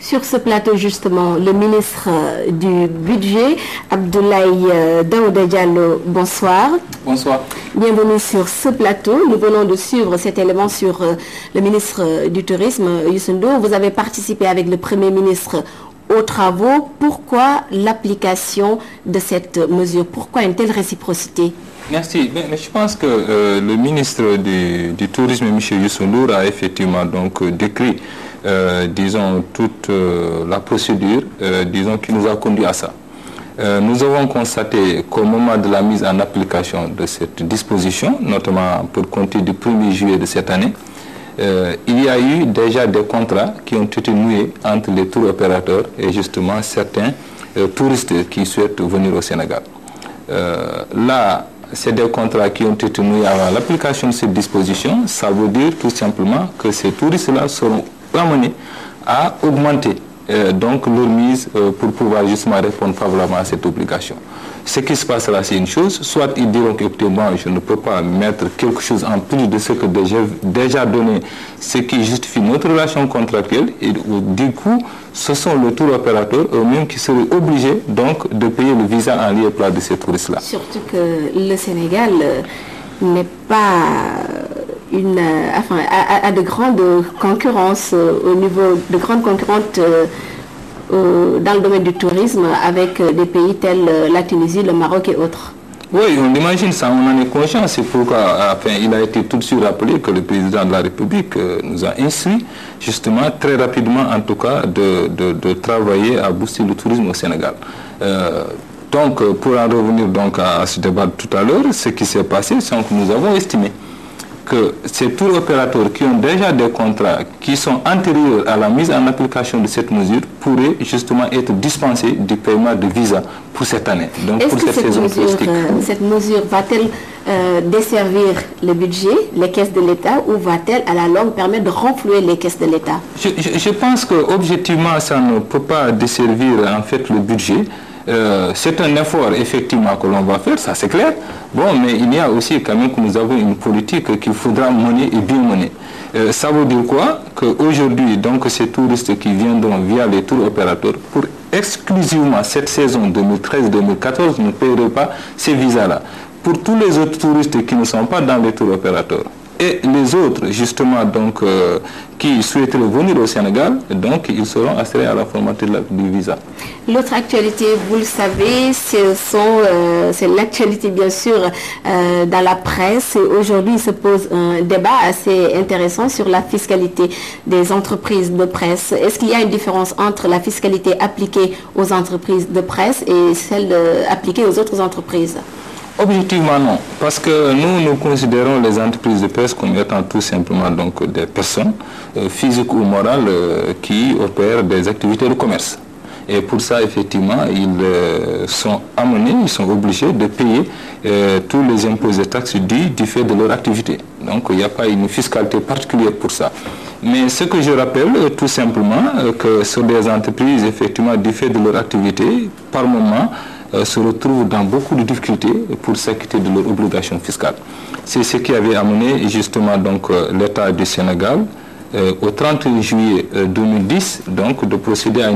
Sur ce plateau, justement, le ministre du Budget, Abdoulaye Daouda Diallo, bonsoir. Bonsoir. Bienvenue sur ce plateau. Nous venons de suivre cet élément sur le ministre du Tourisme, Youssou Ndour. Vous avez participé avec le Premier ministre aux travaux. Pourquoi l'application de cette mesure? Pourquoi une telle réciprocité? Merci. Mais je pense que le ministre du Tourisme, M. Youssou Ndour, a effectivement donc décrit disons, toute la procédure, disons, qui nous a conduit à ça. Nous avons constaté qu'au moment de la mise en application de cette disposition, notamment pour compter du 1er juillet de cette année, il y a eu déjà des contrats qui ont été noués entre les tours opérateurs et justement certains touristes qui souhaitent venir au Sénégal. Là, c'est des contrats qui ont été noués avant l'application de cette disposition. Ça veut dire tout simplement que ces touristes-là seront amenés à augmenter donc leur mise pour pouvoir justement répondre favorablement à cette obligation. Ce qui se passe là, c'est une chose, soit ils diront que moi, je ne peux pas mettre quelque chose en plus de ce que déjà donné, ce qui justifie notre relation contractuelle, et du coup, ce sont les tours opérateurs eux-mêmes qui seraient obligés donc de payer le visa en lieu et place de ces touristes-là. Surtout que le Sénégal n'est pas à de grandes concurrences au niveau de grandes concurrentes dans le domaine du tourisme avec des pays tels la Tunisie, le Maroc et autres. Oui, on imagine ça, on en est conscient. C'est pourquoi il a été tout de suite rappelé que le président de la République nous a instruit justement très rapidement en tout cas de travailler à booster le tourisme au Sénégal. Donc pour en revenir donc à ce débat de tout à l'heure, ce qui s'est passé, c'est que nous avons estimé que ces tours opérateurs qui ont déjà des contrats qui sont antérieurs à la mise en application de cette mesure pourraient justement être dispensés du paiement de visa pour cette année. Donc pour cette saison touristique. Cette mesure va-t-elle desservir le budget, les caisses de l'État, ou va-t-elle à la longue permettre de renflouer les caisses de l'État? Je pense qu'objectivement, ça ne peut pas desservir en fait le budget. C'est un effort effectivement que l'on va faire, ça c'est clair. Bon, mais il y a aussi quand même que nous avons une politique qu'il faudra mener et bien mener. Ça veut dire quoi? Qu'aujourd'hui, donc ces touristes qui viendront via les tours opérateurs, pour exclusivement cette saison 2013-2014, ne paieraient pas ces visas-là. Pour tous les autres touristes qui ne sont pas dans les tours opérateurs, et les autres, justement, donc, qui souhaiteraient venir au Sénégal, donc, ils seront assurés à la formateur du visa. L'autre actualité, vous le savez, c'est l'actualité, bien sûr, dans la presse. Aujourd'hui, il se pose un débat assez intéressant sur la fiscalité des entreprises de presse. Est-ce qu'il y a une différence entre la fiscalité appliquée aux entreprises de presse et celle appliquée aux autres entreprises? Objectivement non, parce que nous considérons les entreprises de presse comme étant tout simplement donc des personnes physiques ou morales qui opèrent des activités de commerce. Et pour ça, effectivement, ils sont amenés, ils sont obligés de payer tous les impôts et taxes du fait de leur activité. Donc il n'y a pas une fiscalité particulière pour ça. Mais ce que je rappelle tout simplement, que sur des entreprises, effectivement, du fait de leur activité, par moment, se retrouvent dans beaucoup de difficultés pour s'acquitter de leurs obligations fiscales. C'est ce qui avait amené justement donc l'État du Sénégal au 31 juillet 2010 donc de procéder à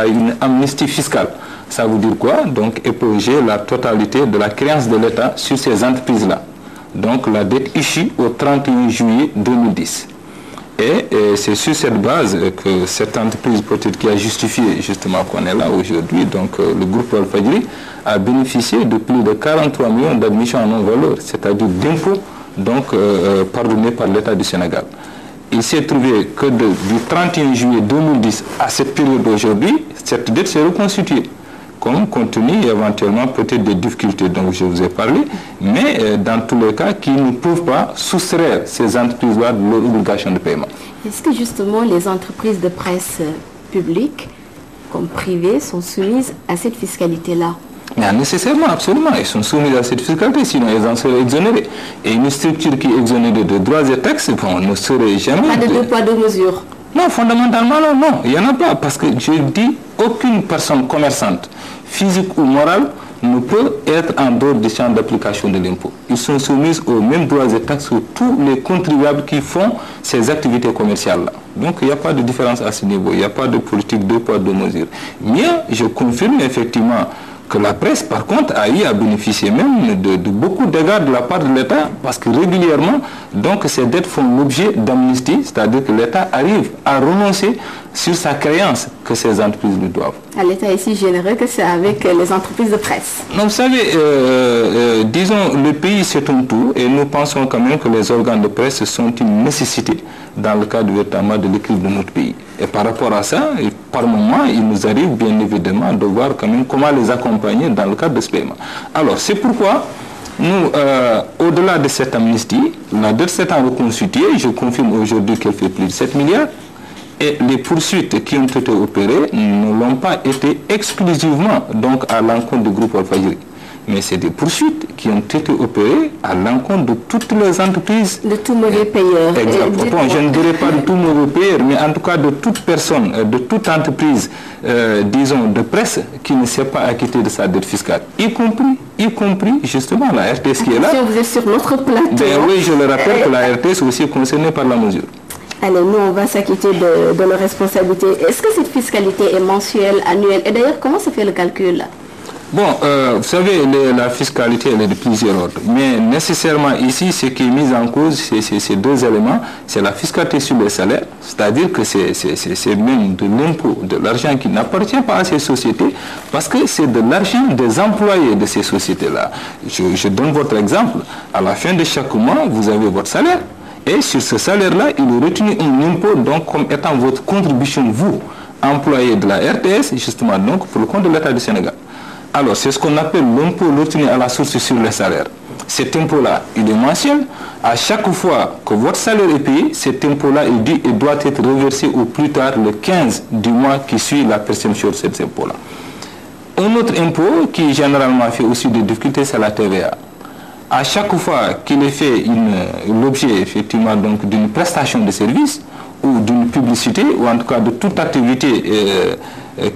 une amnistie fiscale. Ça veut dire quoi? Donc éponger la totalité de la créance de l'État sur ces entreprises-là. Donc la dette issue au 31 juillet 2010. Et c'est sur cette base que cette entreprise peut-être qui a justifié justement qu'on est là aujourd'hui, donc le groupe Walfadjri a bénéficié de plus de 43 millions d'admissions en non-valeur, c'est-à-dire d'impôts donc pardonnés par l'État du Sénégal. Il s'est trouvé que du 31 juillet 2010 à cette période d'aujourd'hui, cette dette s'est reconstituée, compte tenu éventuellement peut-être des difficultés dont je vous ai parlé, mais dans tous les cas qui ne peuvent pas soustraire ces entreprises-là de leur obligation de paiement. Est-ce que justement les entreprises de presse publiques comme privées sont soumises à cette fiscalité-là? Mais nécessairement, absolument, elles sont soumises à cette fiscalité, sinon elles en seraient exonérées. Et une structure qui est exonérée de droits et taxes, bon, ne serait jamais... Pas de deux poids, deux mesures. Non, fondamentalement, non, il n'y en a pas, parce que je dis, aucune personne commerçante, physique ou morale, ne peut être en dehors du champ d'application de l'impôt. Ils sont soumis aux mêmes droits et taxes que tous les contribuables qui font ces activités commerciales-là. Donc il n'y a pas de différence à ce niveau, il n'y a pas de politique deux poids deux mesures. Mais je confirme effectivement que la presse, par contre, a eu à bénéficier même de beaucoup d'égards de la part de l'État, parce que régulièrement, donc, ces dettes font l'objet d'amnistie, c'est-à-dire que l'État arrive à renoncer sur sa créance que ces entreprises lui doivent. L'État est si généreux que c'est avec les entreprises de presse. Donc, vous savez, disons, le pays c'est un tout, et nous pensons quand même que les organes de presse sont une nécessité dans le cadre véritablement de l'équilibre de notre pays. Et par rapport à ça, par moment, il nous arrive bien évidemment de voir quand même comment les accompagner dans le cadre de ce paiement. Alors, c'est pourquoi nous, au-delà de cette amnistie, la dette s'étant reconstituée, je confirme aujourd'hui qu'elle fait plus de 7 milliards, et les poursuites qui ont été opérées ne l'ont pas été exclusivement donc à l'encontre du groupe Walfadjri. Mais c'est des poursuites qui ont été opérées à l'encontre de toutes les entreprises. De tout mauvais payeur. Exactement. Bon, je ne dirais pas de tout mauvais payeur, mais en tout cas de toute personne, de toute entreprise, disons, de presse qui ne s'est pas acquittée de sa dette fiscale. Y compris justement la RTS qui est là. Vous êtes sur notre plateau. Ben oui, je le rappelle que la RTS est aussi concernée par la mesure. Allez, nous, on va s'acquitter de nos responsabilités. Est-ce que cette fiscalité est mensuelle, annuelle? Et d'ailleurs, comment se fait le calcul? Bon, vous savez, la fiscalité, elle est de plusieurs ordres. Mais nécessairement ici, ce qui est mis en cause, c'est ces deux éléments. C'est la fiscalité sur les salaires, c'est-à-dire que c'est même de l'impôt, de l'argent qui n'appartient pas à ces sociétés, parce que c'est de l'argent des employés de ces sociétés-là. Je donne votre exemple. À la fin de chaque mois, vous avez votre salaire. Et sur ce salaire-là, il est retenu un impôt, donc comme étant votre contribution, vous, employé de la RTS, justement, donc pour le compte de l'État du Sénégal. Alors, c'est ce qu'on appelle l'impôt retenu à la source sur les salaires. Cet impôt-là, il est mensuel. À chaque fois que votre salaire est payé, cet impôt-là est dû et doit être reversé au plus tard le 15 du mois qui suit la perception de cet impôt-là. Un autre impôt qui généralement fait aussi des difficultés, c'est la TVA. À chaque fois qu'il est fait l'objet effectivement donc d'une prestation de service ou d'une publicité ou en tout cas de toute activité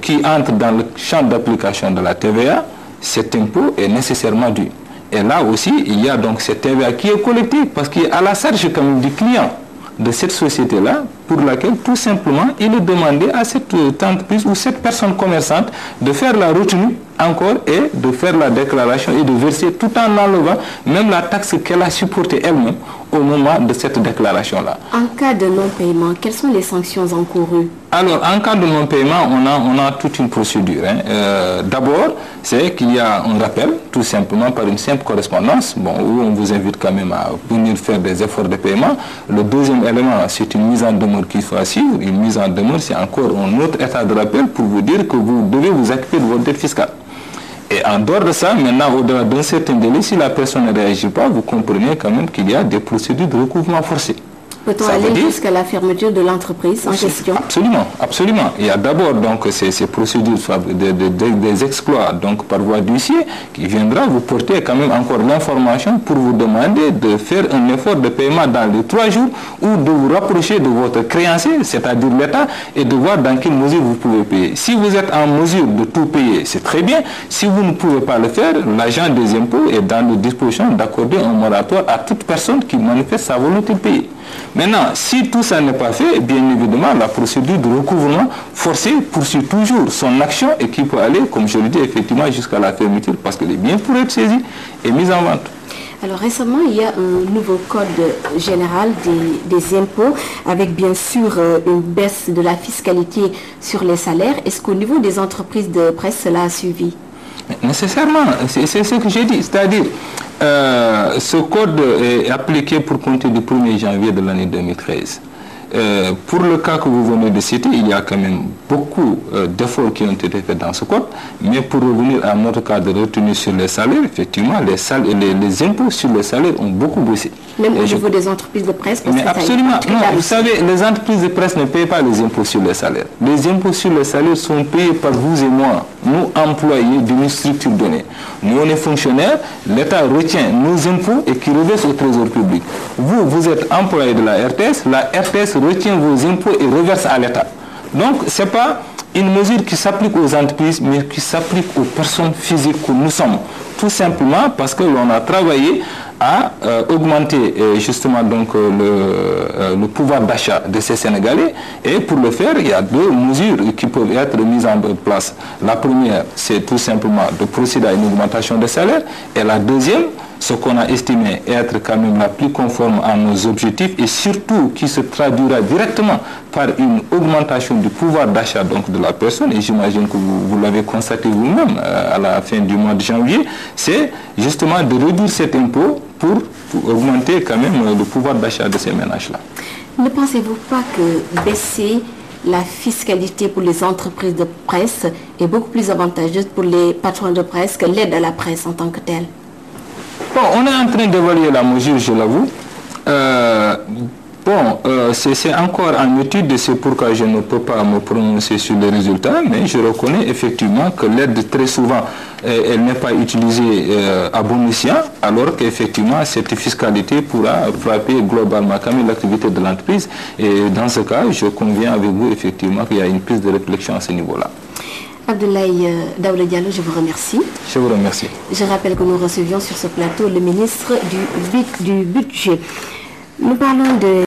qui entre dans le champ d'application de la TVA, cet impôt est nécessairement dû. Et là aussi, il y a donc cette TVA qui est collectée parce qu'il est à la charge quand même du client de cette société-là pour laquelle tout simplement il est demandé à cette entreprise ou cette personne commerçante de faire la retenue encore et de faire la déclaration et de verser tout en enlevant même la taxe qu'elle a supportée elle-même au moment de cette déclaration-là. En cas de non-paiement, quelles sont les sanctions encourues? Alors, en cas de non-paiement, on a toute une procédure. D'abord, c'est qu'il y a un rappel, tout simplement par une simple correspondance, où on vous invite quand même à venir faire des efforts de paiement. Le deuxième élément, c'est une mise en demeure qu'il faut suivre. Une mise en demeure, c'est encore un autre état de rappel pour vous dire que vous devez vous acquitter de votre dette fiscale. Et en dehors de ça, maintenant, au-delà d'un certain délai, si la personne ne réagit pas, vous comprenez quand même qu'il y a des procédures de recouvrement forcé. Peut-on aller jusqu'à la fermeture de l'entreprise en question? Absolument, absolument. Il y a d'abord donc ces procédures des exploits donc par voie d'huissier qui viendra vous porter quand même encore l'information pour vous demander de faire un effort de paiement dans les 3 jours ou de vous rapprocher de votre créancier, c'est-à-dire l'État, et de voir dans quelle mesure vous pouvez payer. Si vous êtes en mesure de tout payer, c'est très bien. Si vous ne pouvez pas le faire, l'agent des impôts est dans les dispositions d'accorder un moratoire à toute personne qui manifeste sa volonté de payer. Maintenant, si tout ça n'est pas fait, bien évidemment, la procédure de recouvrement forcé poursuit toujours son action et qui peut aller, comme je le dis, effectivement jusqu'à la fermeture parce que les biens pourraient être saisis et mis en vente. Alors récemment, il y a un nouveau code général des impôts avec bien sûr une baisse de la fiscalité sur les salaires. Est-ce qu'au niveau des entreprises de presse, cela a suivi? Nécessairement, c'est ce que j'ai dit, c'est-à-dire ce code est appliqué pour compter du 1er janvier de l'année 2013. Pour le cas que vous venez de citer, il y a quand même beaucoup d'efforts qui ont été faits dans ce code, mais pour revenir à notre cas de retenue sur les salaires, effectivement, les impôts sur les salaires ont beaucoup baissé. Même au niveau des entreprises de presse? Mais absolument, non, vous savez, les entreprises de presse ne payent pas les impôts sur les salaires. Les impôts sur les salaires sont payés par vous et moi, nous employés d'une structure donnée. Nous, on est fonctionnaires, l'État retient nos impôts et qui reverse au trésor public. Vous êtes employé de la RTS retient vos impôts et reverse à l'État. Donc, ce n'est pas une mesure qui s'applique aux entreprises, mais qui s'applique aux personnes physiques que nous sommes. Tout simplement parce que l'on a travaillé à augmenter justement donc le pouvoir d'achat de ces Sénégalais. Et pour le faire, il y a deux mesures qui peuvent être mises en place. La première, c'est tout simplement de procéder à une augmentation des salaires. Et la deuxième, ce qu'on a estimé être quand même la plus conforme à nos objectifs et surtout qui se traduira directement par une augmentation du pouvoir d'achat donc de la personne, et j'imagine que vous l'avez constaté vous-même à la fin du mois de janvier, c'est justement de réduire cet impôt pour augmenter quand même le pouvoir d'achat de ces ménages-là. Ne pensez-vous pas que baisser la fiscalité pour les entreprises de presse est beaucoup plus avantageuse pour les patrons de presse que l'aide à la presse en tant que telle? Bon, on est en train d'évaluer la mesure, je l'avoue. C'est encore en étude et c'est pourquoi je ne peux pas me prononcer sur les résultats, mais je reconnais effectivement que l'aide, très souvent, elle n'est pas utilisée à bon escient, alors qu'effectivement, cette fiscalité pourra frapper globalement quand même l'activité de l'entreprise. Et dans ce cas, je conviens avec vous, effectivement, qu'il y a une prise de réflexion à ce niveau-là. Abdoulaye Daouda Diallo, je vous remercie. Je vous remercie. Je rappelle que nous recevions sur ce plateau le ministre du Budget. Nous parlons de